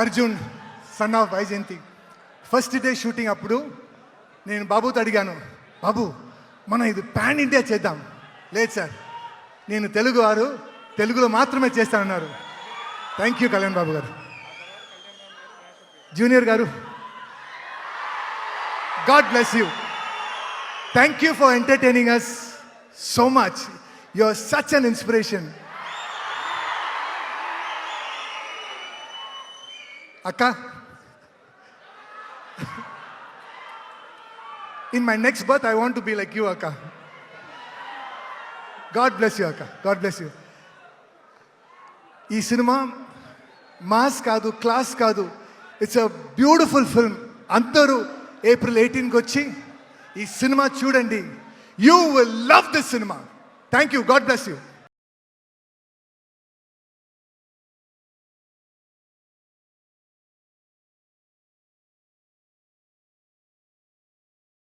Arjun son of Vyjayanthi first day shooting అప్పుడు నేను బాబుతో అడిగాను, బాబు మనం ఇది పాన్ ఇండియా చేద్దాం. లేదు సార్, నేను తెలుగులో మాత్రమే చేస్తానన్నారు. Thank you Kalyan Babu garu. Junior garu, God bless you. Thank you for entertaining us so much. You are such an inspiration. అక్క, in my next birth I want to be like you, akka. God bless you, akka. God bless you. ఈ cinema mass కాదు, class కాదు, it's a beautiful film. అందరూ April 18కి వచ్చి ఈ cinema చూడండి. You will love this cinema. Thank you. God bless you.